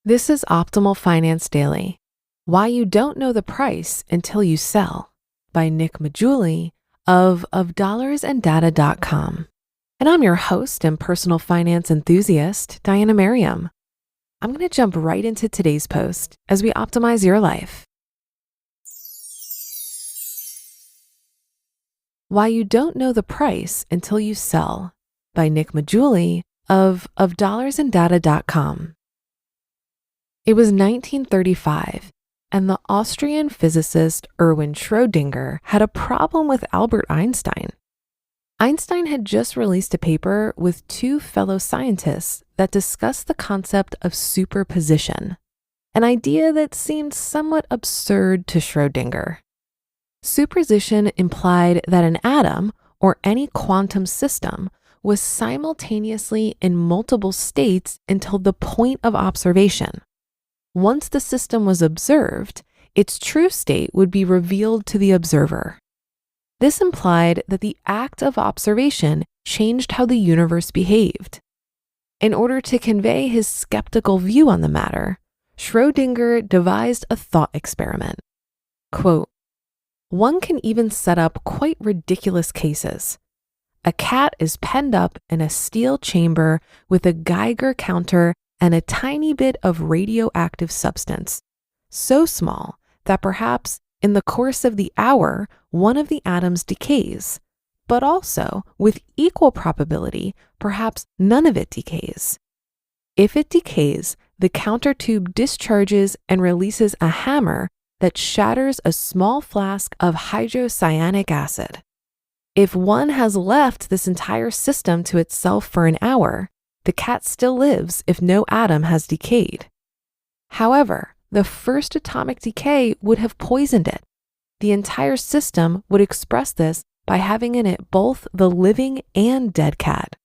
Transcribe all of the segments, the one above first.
This is Optimal Finance Daily. Why You Don't Know the Price Until You Sell by Nick Maggiulli of dollarsanddata.com. And I'm your host and personal finance enthusiast, Diana Merriam. I'm going to jump right into today's post as we optimize your life. Why You Don't Know the Price Until You Sell by Nick Maggiulli of dollarsanddata.com. It was 1935, and the Austrian physicist Erwin Schrödinger had a problem with Albert Einstein. Einstein had just released a paper with two fellow scientists that discussed the concept of superposition, an idea that seemed somewhat absurd to Schrödinger. Superposition implied that an atom, or any quantum system, was simultaneously in multiple states until the point of observation. Once the system was observed, its true state would be revealed to the observer. This implied that the act of observation changed how the universe behaved. In order to convey his skeptical view on the matter, Schrödinger devised a thought experiment. Quote, "One can even set up quite ridiculous cases. A cat is penned up in a steel chamber with a Geiger counter and a tiny bit of radioactive substance, so small that perhaps in the course of the hour, one of the atoms decays, but also, with equal probability, perhaps none of it decays. If it decays, the counter tube discharges and releases a hammer that shatters a small flask of hydrocyanic acid. If one has left this entire system to itself for an hour, the cat still lives if no atom has decayed. However, the first atomic decay would have poisoned it. The entire system would express this by having in it both the living and dead cat."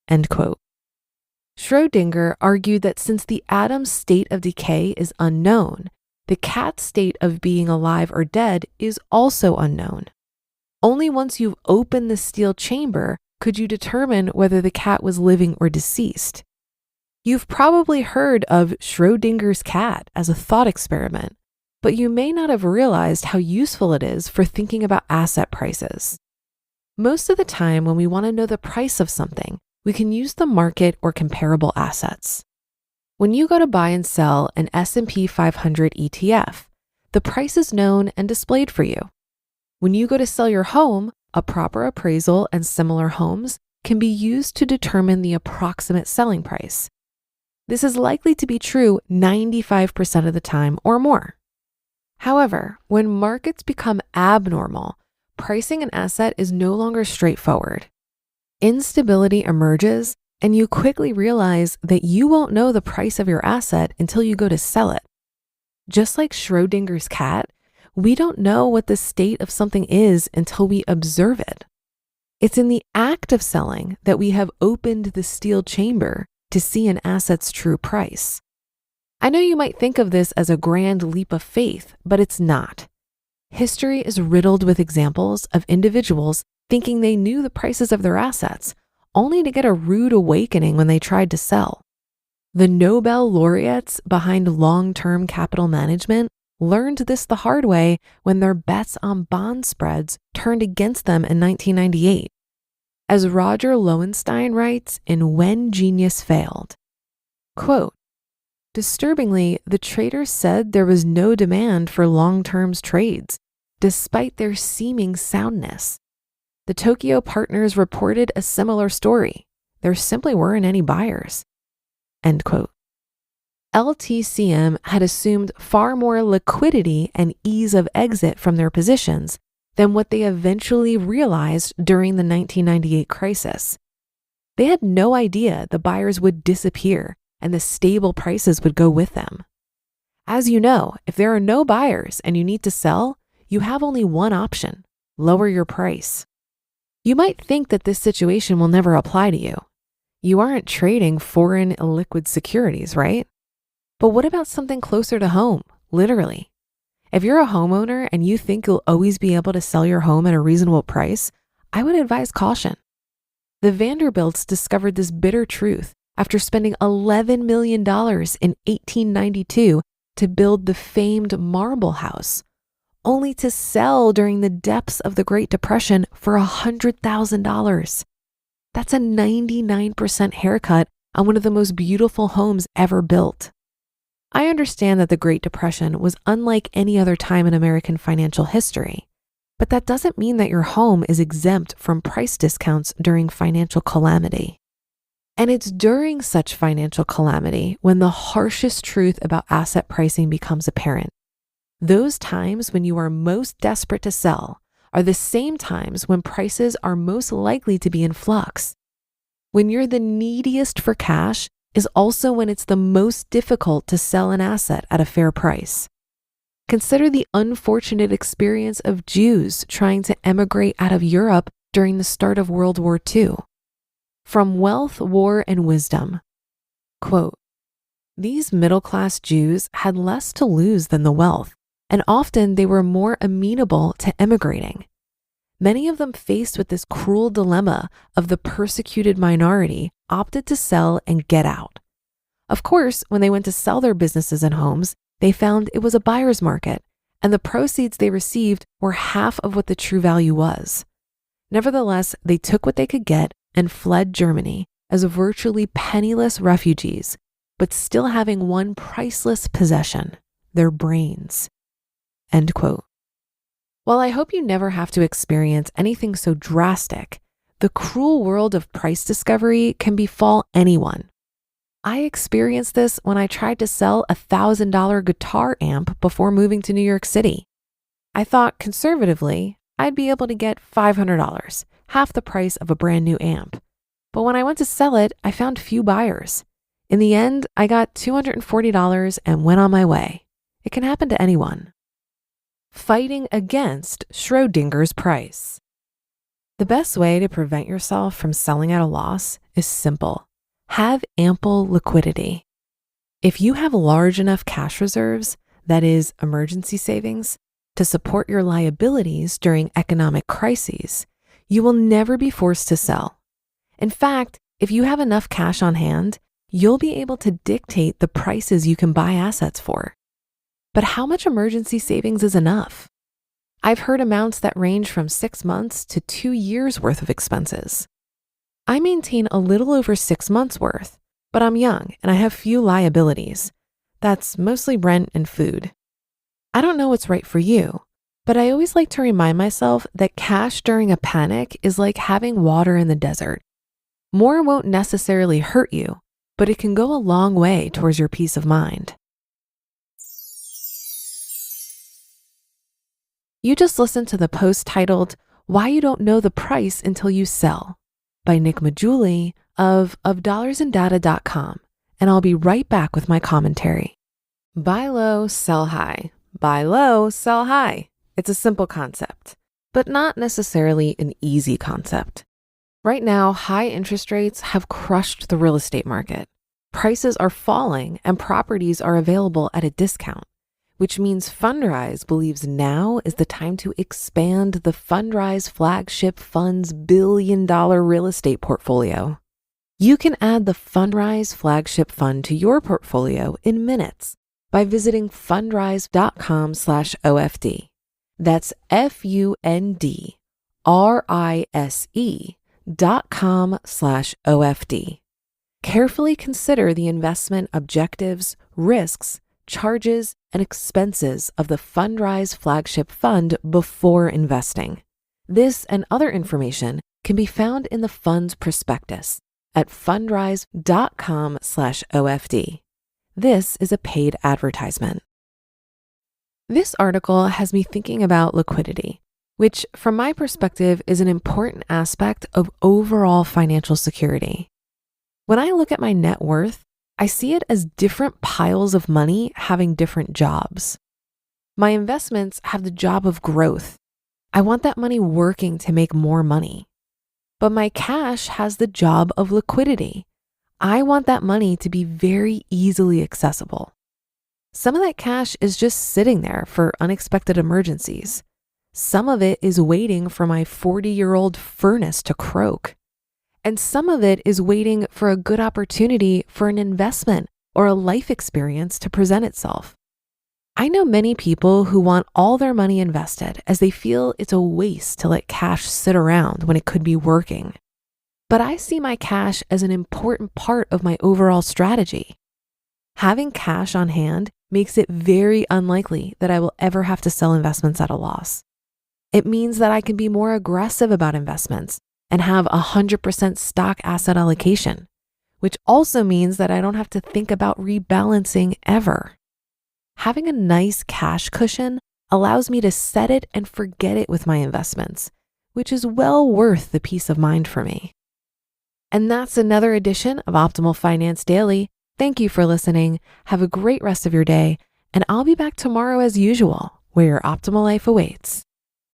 End quote. Schrödinger argued that since the atom's state of decay is unknown, the cat's state of being alive or dead is also unknown. Only once you've opened the steel chamber could you determine whether the cat was living or deceased. You've probably heard of Schrödinger's cat as a thought experiment, but you may not have realized how useful it is for thinking about asset prices. Most of the time when we want to know the price of something, we can use the market or comparable assets. When you go to buy and sell an S&P 500 ETF, the price is known and displayed for you. When you go to sell your home, a proper appraisal and similar homes can be used to determine the approximate selling price. This is likely to be true 95% of the time or more. However, when markets become abnormal, pricing an asset is no longer straightforward. Instability emerges, and you quickly realize that you won't know the price of your asset until you go to sell it. Just like Schrödinger's cat, we don't know what the state of something is until we observe it. It's in the act of selling that we have opened the steel chamber to see an asset's true price. I know you might think of this as a grand leap of faith, but it's not. History is riddled with examples of individuals thinking they knew the prices of their assets, only to get a rude awakening when they tried to sell. The Nobel laureates behind long-term capital management learned this the hard way when their bets on bond spreads turned against them in 1998. As Roger Lowenstein writes in When Genius Failed, quote, "Disturbingly, the traders said there was no demand for long-term trades, despite their seeming soundness. The Tokyo partners reported a similar story. There simply weren't any buyers." End quote. LTCM had assumed far more liquidity and ease of exit from their positions than what they eventually realized during the 1998 crisis. They had no idea the buyers would disappear and the stable prices would go with them. As you know, if there are no buyers and you need to sell, you have only one option: lower your price. You might think that this situation will never apply to you. You aren't trading foreign illiquid securities, right? But what about something closer to home, literally? If you're a homeowner and you think you'll always be able to sell your home at a reasonable price, I would advise caution. The Vanderbilts discovered this bitter truth after spending $11 million in 1892 to build the famed Marble House, only to sell during the depths of the Great Depression for $100,000. That's a 99% haircut on one of the most beautiful homes ever built. I understand that the Great Depression was unlike any other time in American financial history, but that doesn't mean that your home is exempt from price discounts during financial calamity. And it's during such financial calamity when the harshest truth about asset pricing becomes apparent. Those times when you are most desperate to sell are the same times when prices are most likely to be in flux. When you're the neediest for cash is also when it's the most difficult to sell an asset at a fair price. Consider the unfortunate experience of Jews trying to emigrate out of Europe during the start of World War II. From Wealth, War, and Wisdom, quote, "These middle-class Jews had less to lose than the wealth, and often they were more amenable to emigrating. Many of them, faced with this cruel dilemma of the persecuted minority, opted to sell and get out. Of course, when they went to sell their businesses and homes, they found it was a buyer's market, and the proceeds they received were half of what the true value was. Nevertheless, they took what they could get and fled Germany as virtually penniless refugees, but still having one priceless possession, their brains." End quote. While I hope you never have to experience anything so drastic, the cruel world of price discovery can befall anyone. I experienced this when I tried to sell a $1,000 guitar amp before moving to New York City. I thought conservatively, I'd be able to get $500, half the price of a brand new amp. But when I went to sell it, I found few buyers. In the end, I got $240 and went on my way. It can happen to anyone. Fighting against Schrödinger's price. The best way to prevent yourself from selling at a loss is simple. Have ample liquidity. If you have large enough cash reserves, that is, emergency savings, to support your liabilities during economic crises, you will never be forced to sell. In fact, if you have enough cash on hand, you'll be able to dictate the prices you can buy assets for. But how much emergency savings is enough? I've heard amounts that range from 6 months to 2 years worth of expenses. I maintain a little over 6 months worth, but I'm young and I have few liabilities. That's mostly rent and food. I don't know what's right for you, but I always like to remind myself that cash during a panic is like having water in the desert. More won't necessarily hurt you, but it can go a long way towards your peace of mind. You just listened to the post titled, "Why You Don't Know the Price Until You Sell" by Nick Maggiulli of dollarsandData.com, and I'll be right back with my commentary. Buy low, sell high. Buy low, sell high. It's a simple concept, but not necessarily an easy concept. Right now, high interest rates have crushed the real estate market. Prices are falling and properties are available at a discount, which means F.I.R.E believes now is the time to expand the F.I.R.E flagship fund's billion-dollar real estate portfolio. You can add the F.I.R.E flagship fund to your portfolio in minutes by visiting fundrise.com/OFD. That's FUNDRISE.com/OFD. Carefully consider the investment objectives, risks, charges, and expenses of the F.I.R.E flagship fund before investing. This and other information can be found in the fund's prospectus at fundrise.com/OFD. This is a paid advertisement. This article has me thinking about liquidity, which from my perspective is an important aspect of overall financial security. When I look at my net worth, I see it as different piles of money having different jobs. My investments have the job of growth. I want that money working to make more money. But my cash has the job of liquidity. I want that money to be very easily accessible. Some of that cash is just sitting there for unexpected emergencies. Some of it is waiting for my 40-year-old furnace to croak. And some of it is waiting for a good opportunity for an investment or a life experience to present itself. I know many people who want all their money invested as they feel it's a waste to let cash sit around when it could be working. But I see my cash as an important part of my overall strategy. Having cash on hand makes it very unlikely that I will ever have to sell investments at a loss. It means that I can be more aggressive about investments and have 100% stock asset allocation, which also means that I don't have to think about rebalancing ever. Having a nice cash cushion allows me to set it and forget it with my investments, which is well worth the peace of mind for me. And that's another edition of Optimal Finance Daily. Thank you for listening. Have a great rest of your day, and I'll be back tomorrow as usual, where your optimal life awaits.